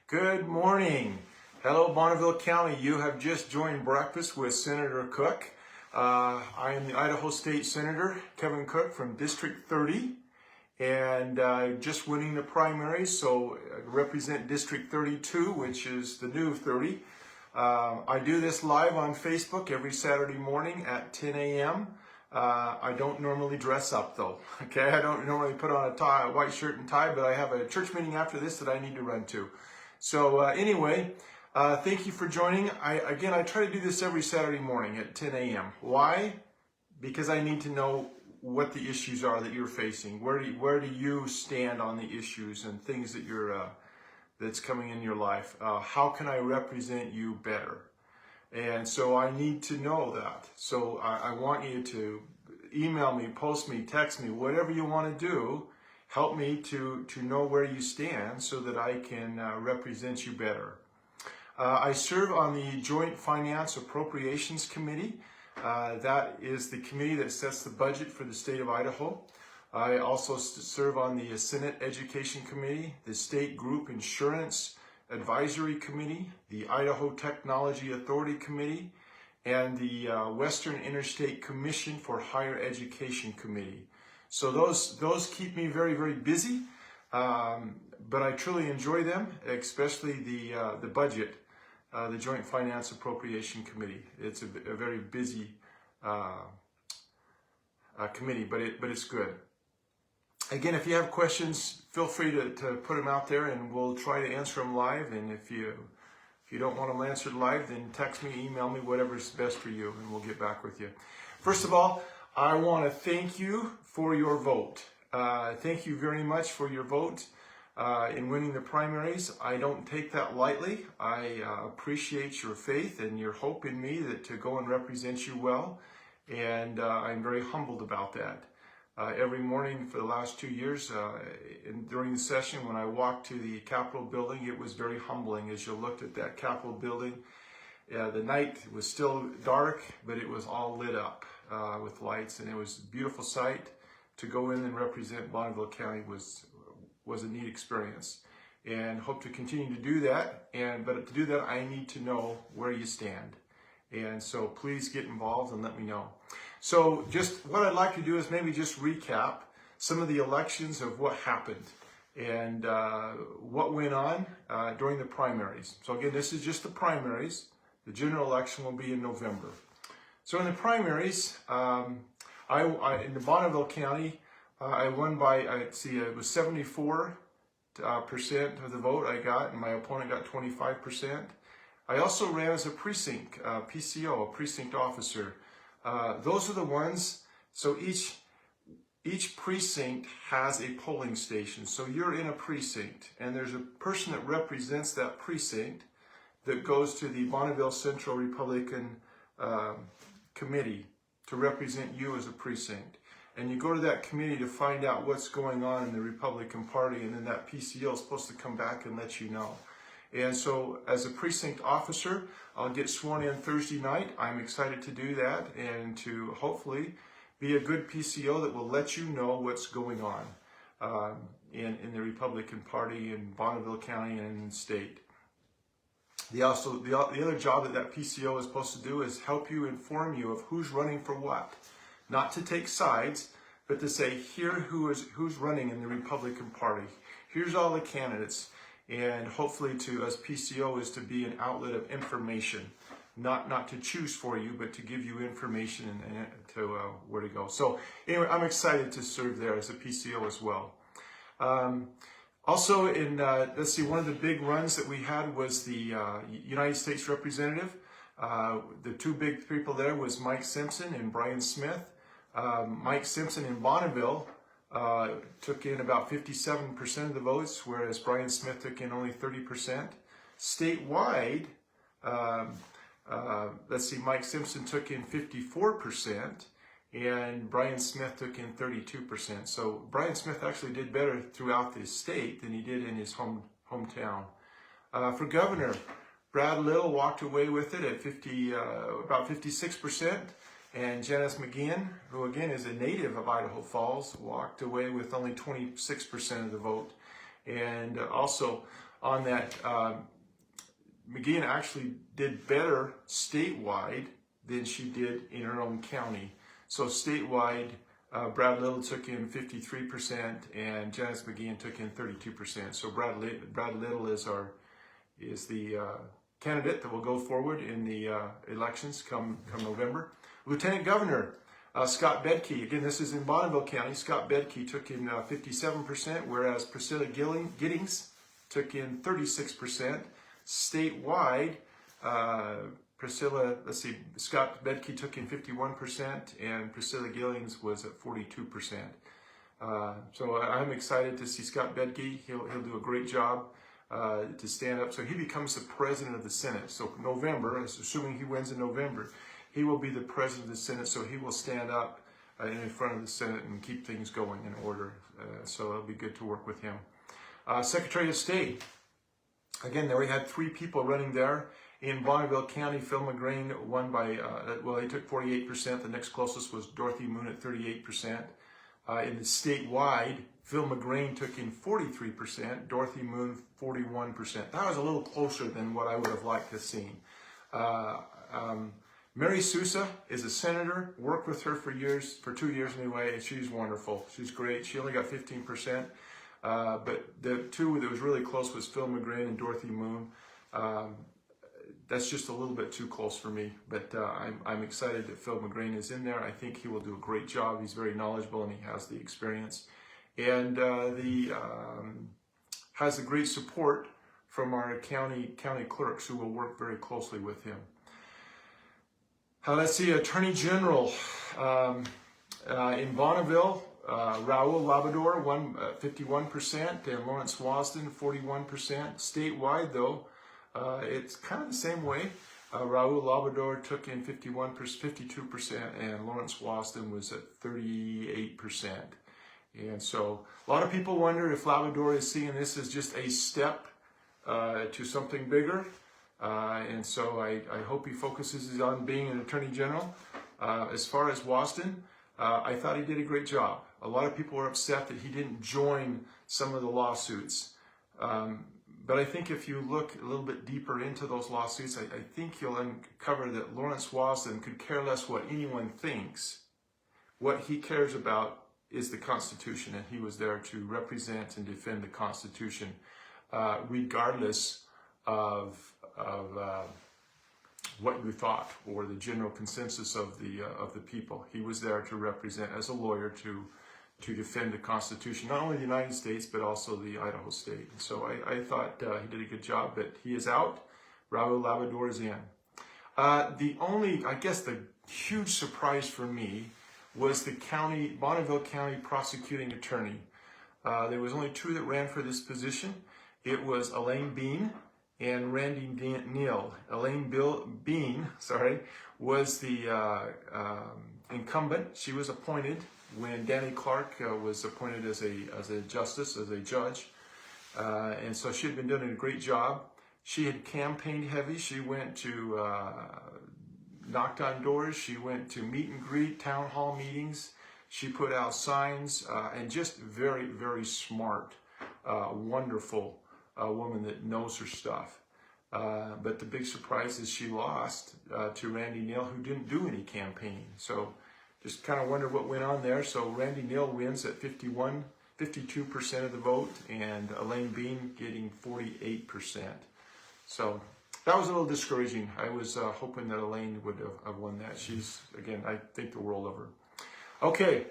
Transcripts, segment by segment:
Good morning. Hello, Bonneville County. You have just joined Breakfast with Senator Cook. I am the Idaho State Senator, Kevin Cook from District 30, and just winning the primaries, so I represent District 32, which is the new 30. I do this live on Facebook every Saturday morning at 10 a.m. I don't normally dress up though, okay? I don't normally put on a white shirt and tie, but I have a church meeting after this that I need to run to. So anyway, thank you for joining. I try to do this every Saturday morning at 10 a.m. Why? Because I need to know what the issues are that you're facing. Where do you stand on the issues and things that that's coming in your life? How can I represent you better? And so I need to know that. So I want you to email me, post me, text me, whatever you want to do. Help me to know where you stand so that I can represent you better. I serve on the Joint Finance Appropriations Committee. That is the committee that sets the budget for the state of Idaho. I also serve on the Senate Education Committee, the State Group Insurance Advisory Committee, the Idaho Technology Authority Committee, and the Western Interstate Commission for Higher Education Committee. So those keep me very, very busy, but I truly enjoy them, especially the budget, the Joint Finance Appropriation Committee. It's a very busy committee, but it's good. Again, if you have questions, feel free to put them out there, and we'll try to answer them live. And if you don't want them answered live, then text me, email me, whatever's best for you, and we'll get back with you. First of all, I want to thank you for your vote. Thank you very much for your vote in winning the primaries. I don't take that lightly. I appreciate your faith and your hope in me to go and represent you well, and I'm very humbled about that. Every morning for the last 2 years, during the session, when I walked to the Capitol building, it was very humbling as you looked at that Capitol building. The night was still dark, but it was all lit up with lights, and it was a beautiful sight. To go in and represent Bonneville County was a neat experience, and hope to continue to do that. But to do that, I need to know where you stand. And so please get involved and let me know. So just what I'd like to do is maybe just recap some of the elections of what happened and what went on during the primaries. So again, this is just the primaries. The general election will be in November. So in the primaries, in the Bonneville County, I won by, it was 74% of the vote I got, and my opponent got 25%. I also ran as a precinct, PCO, a precinct officer. Those are the ones, so each precinct has a polling station. So you're in a precinct, and there's a person that represents that precinct that goes to the Bonneville Central Republican Committee to represent you as a precinct. And you go to that committee to find out what's going on in the Republican Party, and then that PCO is supposed to come back and let you know. And so as a precinct officer, I'll get sworn in Thursday night. I'm excited to do that and to hopefully be a good PCO that will let you know what's going on in the Republican Party in Bonneville County and in the state. The other job that PCO is supposed to do is help you, inform you of who's running for what. Not to take sides, but to say, here who's running in the Republican Party. Here's all the candidates. And hopefully as PCO is to be an outlet of information, not to choose for you, but to give you information and to where to go. So anyway, I'm excited to serve there as a PCO as well. Also one of the big runs that we had was the United States Representative. The two big people there was Mike Simpson and Brian Smith. Mike Simpson in Bonneville took in about 57% of the votes, whereas Brian Smith took in only 30%. Statewide, Mike Simpson took in 54%, and Brian Smith took in 32%. So Brian Smith actually did better throughout the state than he did in his hometown. For governor, Brad Little walked away with it at about 56%. And Janice McGeehan, who again is a native of Idaho Falls, walked away with only 26% of the vote. And also on that. McGeehan actually did better statewide than she did in her own county. So statewide, Brad Little took in 53% and Janice McGeehan took in 32%. So Brad Little is the candidate that will go forward in the elections come November. Lieutenant Governor Scott Bedke, again, this is in Bonneville County. Scott Bedke took in 57%, whereas Priscilla Giddings took in 36%. Statewide, Scott Bedke took in 51%, and Priscilla Giddings was at 42%. So I'm excited to see Scott Bedke. He'll do a great job to stand up. So he becomes the president of the Senate. So November, assuming he wins in November, he will be the president of the Senate. So he will stand up in front of the Senate and keep things going in order. So it'll be good to work with him. Secretary of State. Again, there we had 3 people running there. In Bonneville County, Phil McGrain won by, he took 48%. The next closest was Dorothy Moon at 38%. In the statewide, Phil McGrain took in 43%, Dorothy Moon 41%. That was a little closer than what I would have liked to have seen. Mary Sousa is a senator, worked with her for 2 years anyway, and she's wonderful. She's great. She only got 15%. But the 2 that was really close was Phil McGrain and Dorothy Moon. That's just a little bit too close for me, but I'm excited that Phil McGrain is in there. I think he will do a great job. He's very knowledgeable and he has the experience, and has the great support from our county clerks who will work very closely with him. Let's see, Attorney General in Bonneville. Raul Labrador won 51% and Lawrence Wasden 41%. Statewide, though, it's kind of the same way. Raul Labrador took in 52%, and Lawrence Wasden was at 38%. And so a lot of people wonder if Labrador is seeing this as just a step to something bigger. And so I hope he focuses on being an Attorney General. As far as Wasden, I thought he did a great job. A lot of people were upset that he didn't join some of the lawsuits. But I think if you look a little bit deeper into those lawsuits, I think you'll uncover that Lawrence Wasden could care less what anyone thinks. What he cares about is the Constitution, and he was there to represent and defend the Constitution, regardless of what you thought or the general consensus of the people. He was there to represent as a lawyer to defend the Constitution, not only the United States, but also the Idaho State. And so I thought he did a good job, but he is out. Raul Labrador is in. The huge surprise for me was the Bonneville County prosecuting attorney. There was only 2 that ran for this position. It was Elaine Bean and Randy Neal. Elaine Bean was the incumbent. She was appointed when Danny Clark was appointed as a judge. And so she had been doing a great job. She had campaigned heavy. She went to, knocked on doors. She went to meet and greet, town hall meetings. She put out signs, and just very, very smart, wonderful woman that knows her stuff. But the big surprise is she lost to Randy Neal, who didn't do any campaigning. So just kind of wonder what went on there. So Randy Neal wins at 52% of the vote, and Elaine Bean getting 48%. So that was a little discouraging. I was hoping that Elaine would have won that. She's, again, I think the world of her. Okay,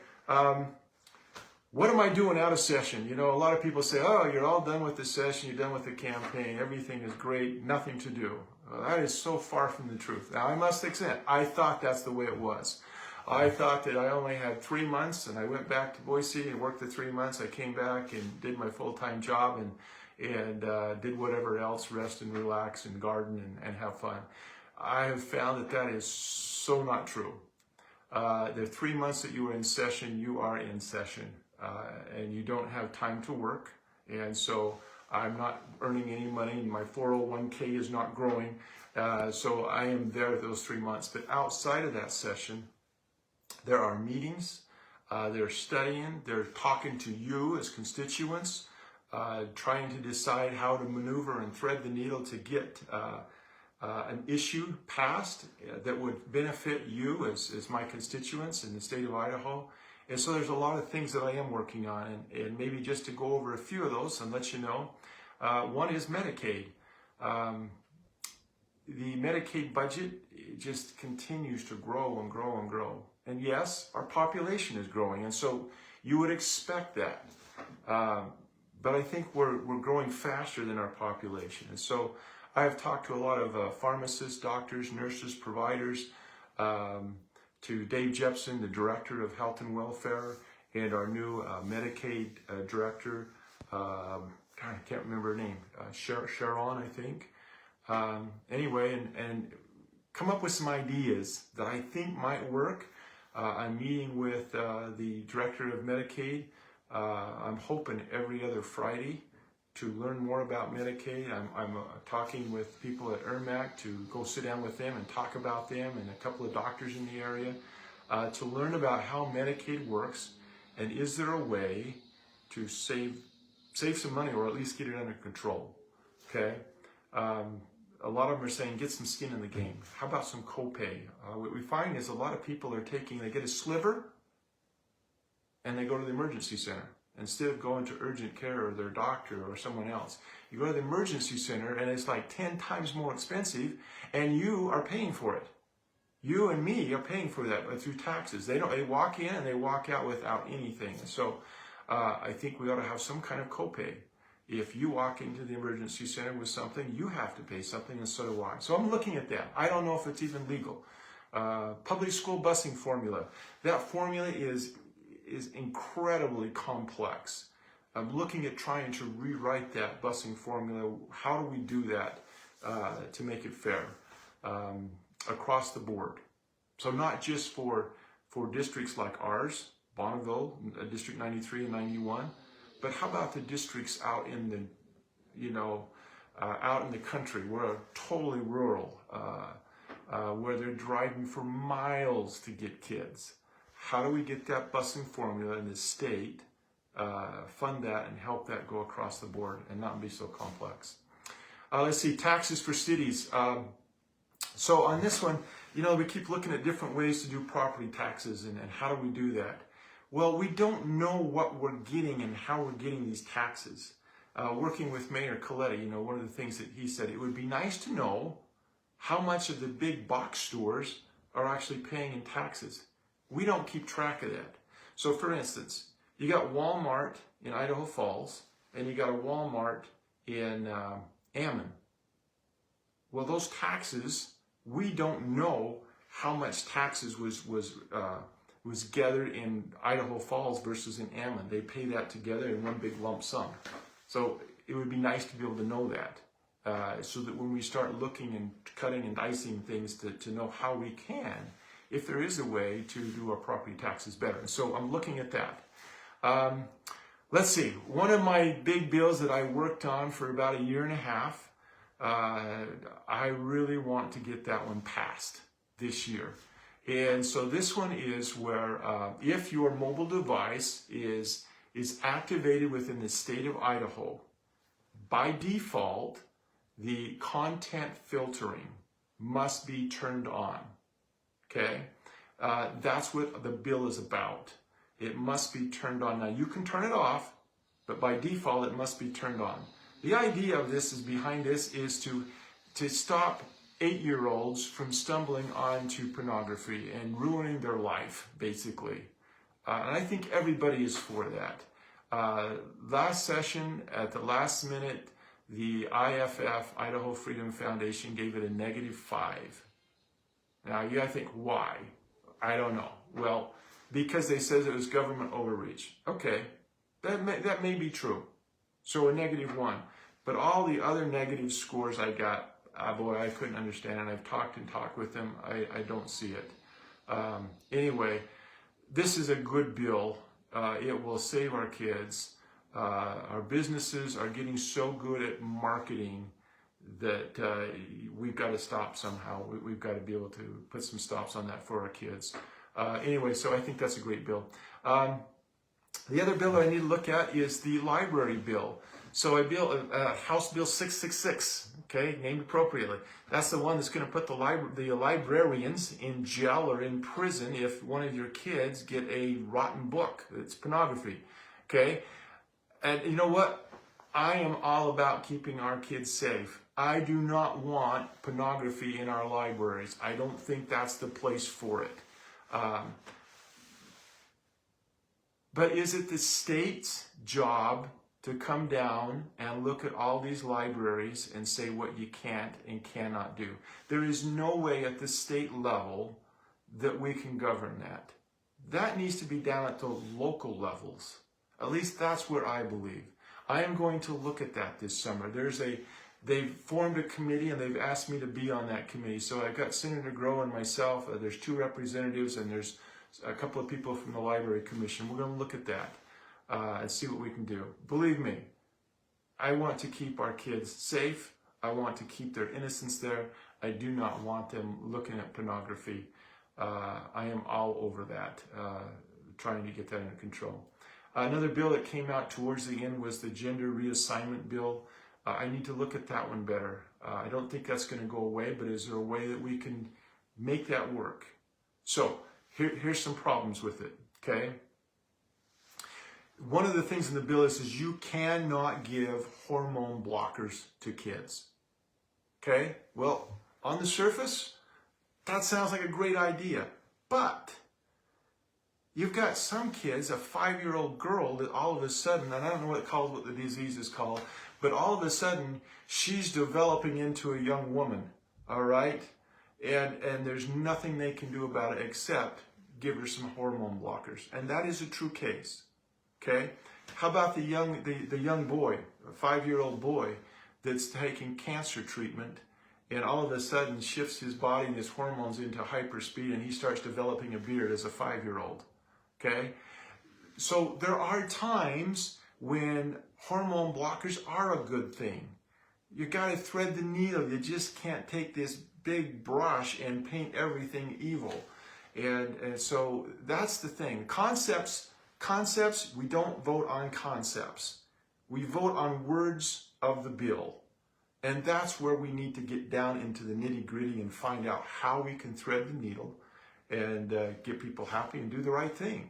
what am I doing out of session? You know, a lot of people say, oh, you're all done with the session, you're done with the campaign, everything is great, nothing to do. Well, that is so far from the truth. Now, I must accept, I thought that's the way it was. I thought that I only had 3 months, and I went back to Boise and worked the 3 months. I came back and did my full-time job and did whatever else, rest and relax and garden and have fun. I have found that is so not true. The 3 months that you are in session, you are in session, and you don't have time to work. And so I'm not earning any money, and my 401k is not growing. So I am there those 3 months. But outside of that session, there are meetings, they're studying, they're talking to you as constituents, trying to decide how to maneuver and thread the needle to get an issue passed that would benefit you as my constituents in the state of Idaho. And so there's a lot of things that I am working on, and maybe just to go over a few of those and let you know. One is Medicaid. The Medicaid budget just continues to grow and grow and grow. And yes, our population is growing, and so you would expect that. But I think we're growing faster than our population. And so I have talked to a lot of pharmacists, doctors, nurses, providers, to Dave Jepson, the Director of Health and Welfare, and our new Medicaid Director, God, I can't remember her name, Sharon, I think. Anyway, and come up with some ideas that I think might work. I'm meeting with the Director of Medicaid. I'm hoping every other Friday to learn more about Medicaid. I'm talking with people at ERMAC to go sit down with them and talk about them, and a couple of doctors in the area to learn about how Medicaid works, and is there a way to save some money, or at least get it under control. Okay. A lot of them are saying, get some skin in the game. How about some copay? What we find is a lot of people are they get a sliver and they go to the emergency center. Instead of going to urgent care or their doctor or someone else, you go to the emergency center and it's like 10 times more expensive, and you are paying for it. You and me are paying for that through taxes. They walk in and they walk out without anything. So I think we ought to have some kind of copay. If you walk into the emergency center with something, you have to pay something, and so do I. So I'm looking at that. I don't know if it's even legal. Public school busing formula. That formula is incredibly complex. I'm looking at trying to rewrite that busing formula. How do we do that to make it fair across the board? So not just for districts like ours, Bonneville, District 93 and 91, but how about the districts out in the, out in the country, where totally rural, where they're driving for miles to get kids? How do we get that busing formula in the state, fund that and help that go across the board and not be so complex? Let's see, taxes for cities. So on this one, we keep looking at different ways to do property taxes, and how do we do that? Well, we don't know what we're getting and how we're getting these taxes. Working with Mayor Coletti, one of the things that he said, it would be nice to know how much of the big box stores are actually paying in taxes. We don't keep track of that. So for instance, you got Walmart in Idaho Falls, and you got a Walmart in Ammon. Well, those taxes, we don't know how much taxes was gathered in Idaho Falls versus in Ammon. They pay that together in one big lump sum. So it would be nice to be able to know that, so that when we start looking and cutting and dicing things to know how we can, if there is a way to do our property taxes better. And so I'm looking at that. Let's see, one of my big bills that I worked on for about 1.5 years, I really want to get that one passed this year. And so this one is where if your mobile device is activated within the state of Idaho, by default, the content filtering must be turned on. Okay? That's what the bill is about. It must be turned on. Now, you can turn it off, but by default, it must be turned on. The idea of this behind this is to stop 8-year-olds from stumbling onto pornography and ruining their life, basically. And I think everybody is for that. Last session, at the last minute, the IFF, Idaho Freedom Foundation, gave it a -5. Now, you gotta think, why? I don't know. Well, because they said it was government overreach. Okay, that may be true. So a -1. But all the other negative scores I got, boy, I couldn't understand, and I've talked with them. I don't see it. Anyway, this is a good bill. It will save our kids. Our businesses are getting so good at marketing that we've got to stop somehow. We've got to be able to put some stops on that for our kids. Anyway, so I think that's a great bill. The other bill that I need to look at is the library bill. So I built House Bill 666, okay, named appropriately. That's the one that's going to put the librarians in jail or in prison if one of your kids get a rotten book. It's pornography, okay? And you know what? I am all about keeping our kids safe. I do not want pornography in our libraries. I don't think that's the place for it. But is it the state's job to come down and look at all these libraries and say what you can't and cannot do? There is no way at the state level that we can govern that. That needs to be down at the local levels. At least that's where I believe. I am going to look at that this summer. They've formed a committee and they've asked me to be on that committee. So I've got Senator Groh and myself. There's 2 representatives and there's a couple of people from the Library Commission. We're going to look at that and see what we can do. Believe me, I want to keep our kids safe. I want to keep their innocence there. I do not want them looking at pornography. I am all over that, trying to get that under control. Another bill that came out towards the end was the gender reassignment bill. I need to look at that one better. I don't think that's going to go away, but is there a way that we can make that work? So here's some problems with it, okay? One of the things in the bill is you cannot give hormone blockers to kids, okay? Well, on the surface, that sounds like a great idea, but you've got some kids, a 5-year-old girl that all of a sudden, and I don't know what the disease is called, but all of a sudden she's developing into a young woman, all right? And there's nothing they can do about it except give her some hormone blockers. And that is a true case, okay? How about the young boy, a 5-year-old boy that's taking cancer treatment and all of a sudden shifts his body and his hormones into hyperspeed and he starts developing a beard as a 5-year-old, okay? So there are times when hormone blockers are a good thing. You got to thread the needle. You just can't take this big brush and paint everything evil. And so that's the thing. Concepts, we don't vote on concepts. We vote on words of the bill. And that's where we need to get down into the nitty-gritty and find out how we can thread the needle and get people happy and do the right thing.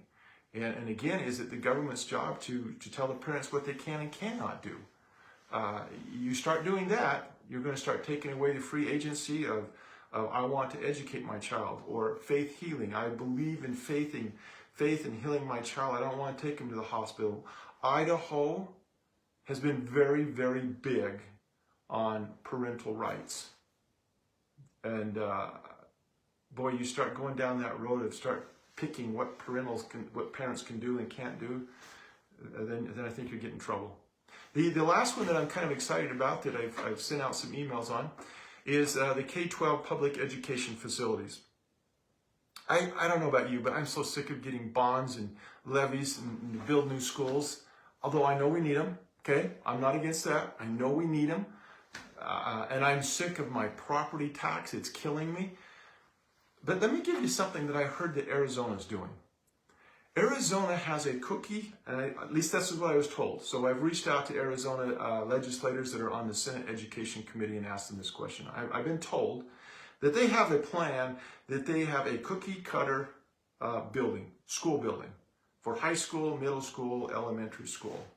And again, is it the government's job to tell the parents what they can and cannot do? You start doing that, you're going to start taking away the free agency of I want to educate my child, or faith healing. I believe in faith in healing my child. I don't want to take him to the hospital. Idaho has been very, very big on parental rights. And boy, you start going down that road of start picking what parents can do and can't do, then I think you're getting in trouble. The last one that I'm kind of excited about that I've sent out some emails on is the K-12 public education facilities. I don't know about you, but I'm so sick of getting bonds and levies and to build new schools, although I know we need them, okay? I'm not against that. I know we need them. And I'm sick of my property tax. It's killing me. But let me give you something that I heard that Arizona's doing. Arizona has a cookie, and at least that's what I was told. So I've reached out to Arizona legislators that are on the Senate Education Committee and asked them this question. I've been told that they have a plan that they have a cookie cutter building, school building, for high school, middle school, elementary school.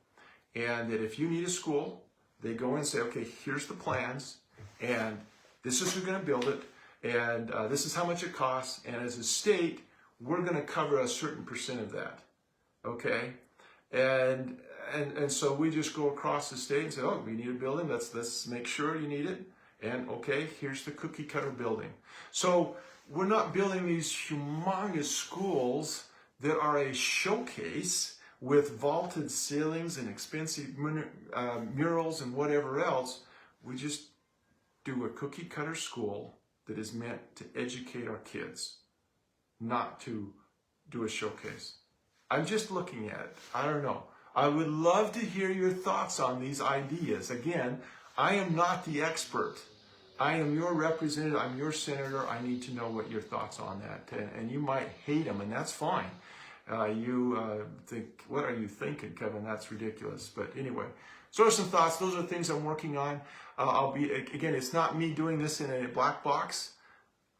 And that if you need a school, they go and say, okay, here's the plans, and this is who's going to build it, and this is how much it costs, and as a state, we're going to cover a certain percent of that, okay? And so we just go across the state and say, oh, we need a building, let's make sure you need it, and okay, here's the cookie cutter building. So we're not building these humongous schools that are a showcase with vaulted ceilings and expensive murals and whatever else. We just do a cookie cutter school that is meant to educate our kids, not to do a showcase. I'm just looking at it. I don't know. I would love to hear your thoughts on these ideas. Again, I am not the expert. I am your representative. I'm your senator. I need to know what your thoughts on that. And you might hate them, and that's fine. You think, what are you thinking, Kevin? That's ridiculous. But anyway, So those are some thoughts. Those are the things I'm working on. Again, it's not me doing this in a black box.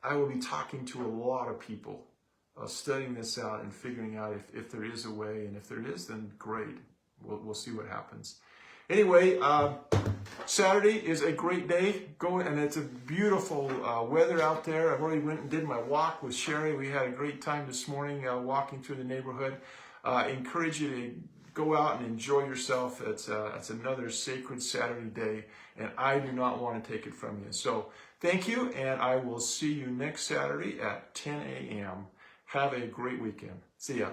I will be talking to a lot of people, studying this out and figuring out if there is a way. And if there is, then great. We'll see what happens. Anyway, Saturday is a great day. And it's a beautiful weather out there. I've already went and did my walk with Sherry. We had a great time this morning walking through the neighborhood. Encourage you to go out and enjoy yourself. It's another sacred Saturday day, and I do not want to take it from you. So thank you, and I will see you next Saturday at 10 a.m. Have a great weekend. See ya.